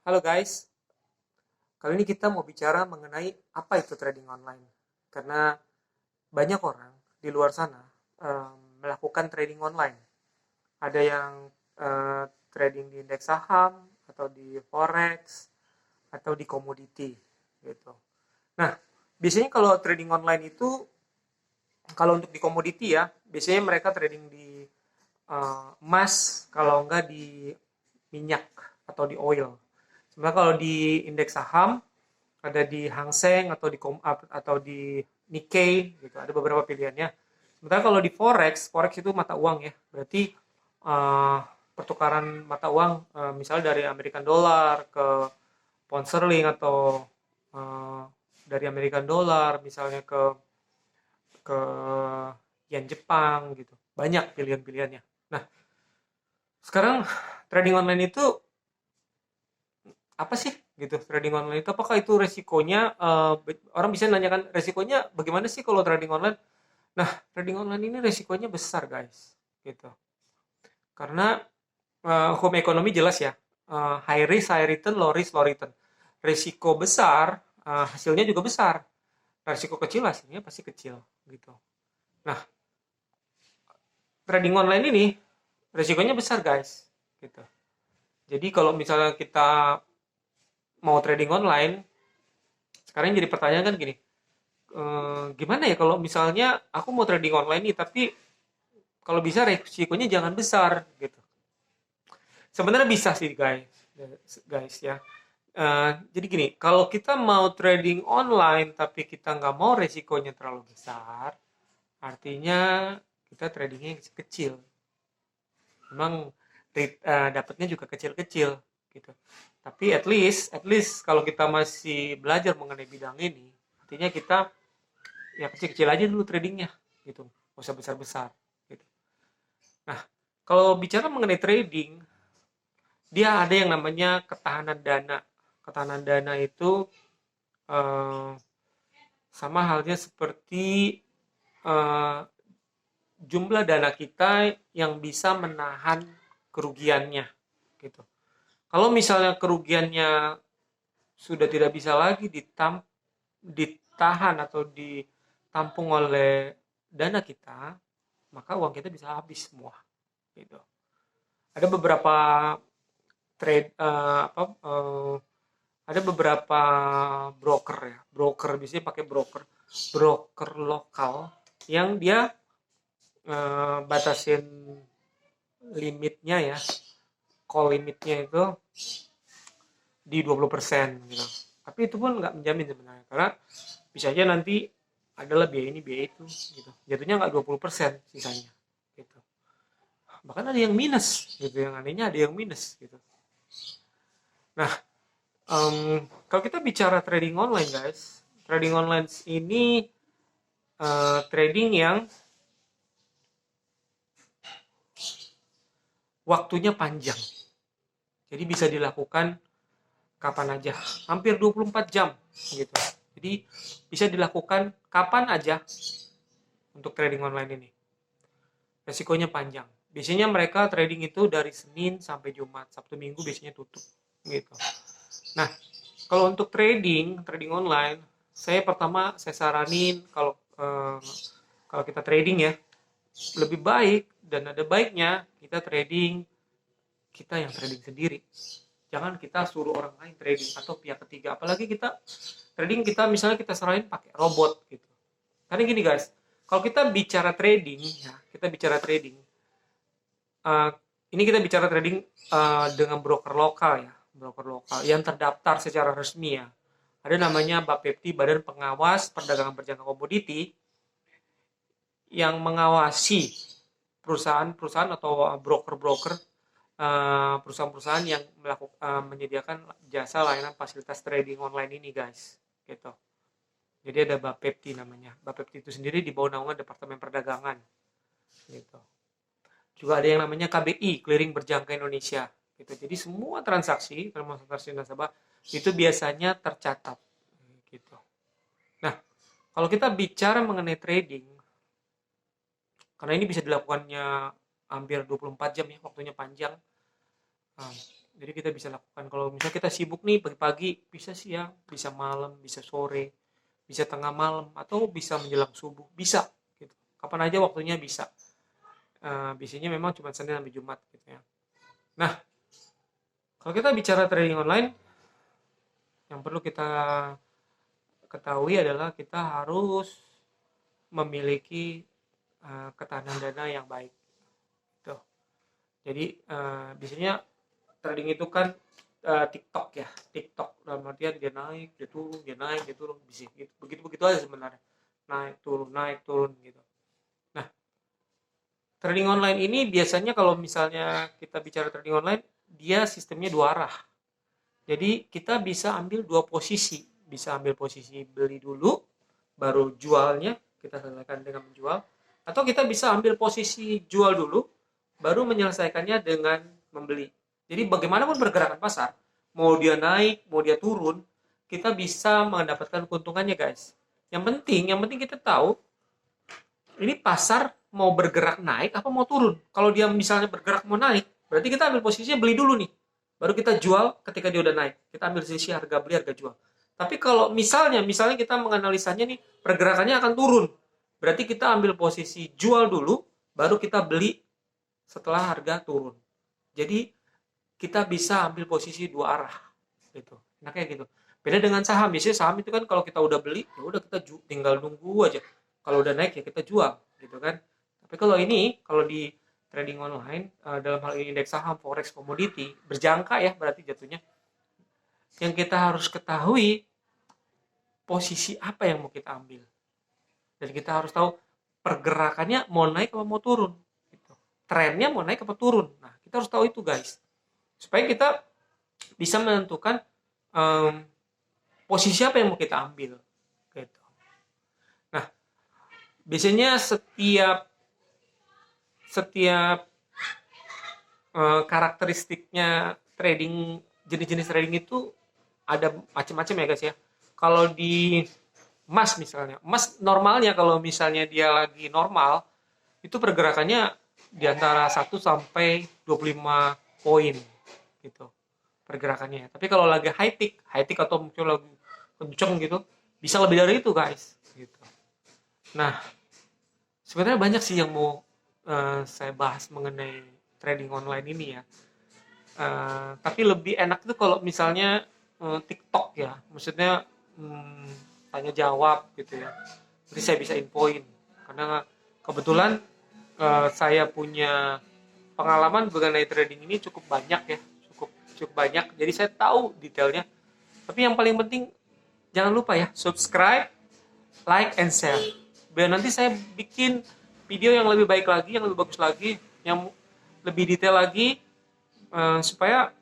Halo guys, kali ini kita mau bicara mengenai apa itu trading online. Karena banyak orang di luar sana melakukan trading online. Ada yang trading di indeks saham, atau di forex, atau di komoditi gitu. Nah, biasanya kalau trading online itu, kalau untuk di komoditi ya, biasanya mereka trading di emas, kalau enggak di minyak atau di oil. Sebenarnya kalau di indeks saham ada di Hang Seng atau di Nikkei gitu, ada beberapa pilihannya. Sementara kalau di forex itu mata uang ya, berarti uh, pertukaran mata uang, misalnya dari American dollar ke pound sterling, atau uh, dari American dollar misalnya ke yen Jepang gitu, banyak pilihan-pilihannya. Nah, sekarang trading online itu apa sih gitu? Trading online itu apakah itu resikonya, orang bisa nanyakan, resikonya bagaimana sih kalau trading online? Nah, trading online ini resikonya besar guys gitu, karena hukum ekonomi jelas ya, high risk high return, low risk low return. Resiko besar, hasilnya juga besar. Resiko kecil, hasilnya pasti kecil gitu. Nah, trading online ini resikonya besar guys gitu. Jadi kalau misalnya kita mau trading online, sekarang jadi pertanyaan kan gini, gimana ya kalau misalnya aku mau trading online nih, tapi kalau bisa resikonya jangan besar gitu. Sebenarnya bisa sih guys ya. Jadi gini, kalau kita mau trading online tapi kita nggak mau resikonya terlalu besar, artinya kita tradingnya yang kecil. Memang dapatnya juga kecil-kecil gitu. Tapi at least kalau kita masih belajar mengenai bidang ini, artinya kita ya kecil-kecil aja dulu tradingnya gitu, nggak usah besar-besar gitu. Nah, kalau bicara mengenai trading, dia ada yang namanya ketahanan dana. Ketahanan dana itu eh, sama halnya seperti eh, jumlah dana kita yang bisa menahan kerugiannya gitu. Kalau misalnya kerugiannya sudah tidak bisa lagi ditahan atau ditampung oleh dana kita, maka uang kita bisa habis semua gitu. Ada beberapa trade ada beberapa broker ya, broker biasanya pakai broker lokal yang dia batasin limitnya ya, call limitnya itu di 20% gitu. Tapi itu pun nggak menjamin sebenarnya, karena bisa aja nanti adalah biaya ini biaya itu gitu. Jatuhnya nggak 20% sisanya gitu. Bahkan ada yang minus gitu, yang anehnya ada yang minus gitu. Nah, kalau kita bicara trading online guys, trading online ini trading yang waktunya panjang. Jadi bisa dilakukan kapan aja, hampir 24 jam gitu. Jadi bisa dilakukan kapan aja untuk trading online ini. Resikonya panjang. Biasanya mereka trading itu dari Senin sampai Jumat, Sabtu Minggu biasanya tutup gitu. Nah, kalau untuk trading online, saya saranin kalau kita trading ya, lebih baik dan ada baiknya kita yang trading sendiri. Jangan kita suruh orang lain trading atau pihak ketiga. Apalagi kita trading, kita misalnya kita serahin pakai robot gitu. Karena gini guys, kalau kita bicara trading ya, kita bicara trading, uh, ini kita bicara trading dengan broker lokal ya, broker lokal yang terdaftar secara resmi ya. Ada namanya Bapepti, Badan Pengawas Perdagangan Berjangka Komoditi, yang mengawasi perusahaan-perusahaan atau broker-broker, perusahaan-perusahaan yang menyediakan jasa layanan fasilitas trading online ini guys gitu. Jadi ada Bapepti namanya. Bapepti itu sendiri di bawah naungan Departemen Perdagangan gitu. Juga ada yang namanya KBI, Clearing Berjangka Indonesia gitu. Jadi semua transaksi, termasuk transaksi nasabah, itu biasanya tercatat gitu. Nah, kalau kita bicara mengenai trading, karena ini bisa dilakukannya hampir 24 jam ya, waktunya panjang. Jadi kita bisa lakukan kalau misalnya kita sibuk nih pagi-pagi, bisa siang, bisa malam, bisa sore, bisa tengah malam, atau bisa menjelang subuh, bisa gitu. Kapan aja waktunya bisa. Biasanya memang cuma Senin sampai Jumat gitu ya. Nah, kalau kita bicara trading online, yang perlu kita ketahui adalah kita harus memiliki ketahanan dana yang baik. Tuh. Jadi biasanya trading itu kan TikTok ya, TikTok dalam artian dia naik, dia turun, dia naik, dia turun, bisa gitu, begitu aja sebenarnya, naik turun gitu. Nah, trading online ini biasanya kalau misalnya kita bicara trading online, dia sistemnya dua arah. Jadi kita bisa ambil dua posisi, bisa ambil posisi beli dulu, baru jualnya kita selesaikan dengan menjual, atau kita bisa ambil posisi jual dulu, baru menyelesaikannya dengan membeli. Jadi bagaimanapun pergerakan pasar, mau dia naik, mau dia turun, kita bisa mendapatkan keuntungannya guys. Yang penting kita tahu ini pasar mau bergerak naik apa mau turun. Kalau dia misalnya bergerak mau naik, berarti kita ambil posisinya beli dulu nih. Baru kita jual ketika dia udah naik. Kita ambil sisi harga beli, harga jual. Tapi kalau misalnya kita menganalisanya nih pergerakannya akan turun. Berarti kita ambil posisi jual dulu, baru kita beli setelah harga turun. Jadi kita bisa ambil posisi dua arah gitu. Enaknya gitu. Beda dengan saham. Biasanya saham itu kan kalau kita udah beli, ya udah kita tinggal nunggu aja. Kalau udah naik ya kita jual gitu kan. Tapi kalau di trading online dalam hal ini indeks saham, forex, komoditi berjangka ya berarti jatuhnya. Yang kita harus ketahui posisi apa yang mau kita ambil. Dan kita harus tahu pergerakannya mau naik atau mau turun gitu. Trennya mau naik atau turun. Nah, kita harus tahu itu guys. Supaya kita bisa menentukan posisi apa yang mau kita ambil gitu. Nah, biasanya setiap karakteristiknya trading, jenis-jenis trading itu ada macam-macam ya guys ya. Kalau di emas misalnya, emas normalnya kalau misalnya dia lagi normal, itu pergerakannya di antara 1 sampai 25 poin gitu pergerakannya. Tapi kalau lagi high peak atau mungkin lagi kenceng gitu, bisa lebih dari itu guys gitu. Nah, sebenarnya banyak sih yang mau saya bahas mengenai trading online ini ya. Tapi lebih enak itu kalau misalnya TikTok ya, maksudnya tanya jawab gitu ya. Jadi saya bisa infoin karena kebetulan saya punya pengalaman mengenai trading ini cukup banyak ya, cukup banyak. Jadi saya tahu detailnya. Tapi yang paling penting jangan lupa ya subscribe, like, and share. Biar nanti saya bikin video yang lebih baik lagi, yang lebih bagus lagi, yang lebih detail lagi, supaya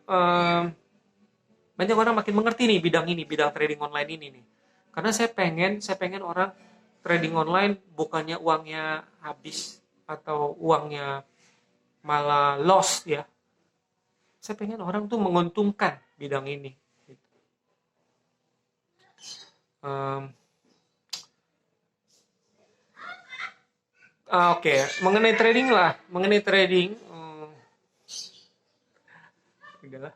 banyak orang makin mengerti nih bidang trading online ini nih. Karena saya pengen orang trading online bukannya uangnya habis atau uangnya malah loss ya. Saya pengen orang tuh menguntungkan bidang ini. Oke, mengenai trading. Udahlah.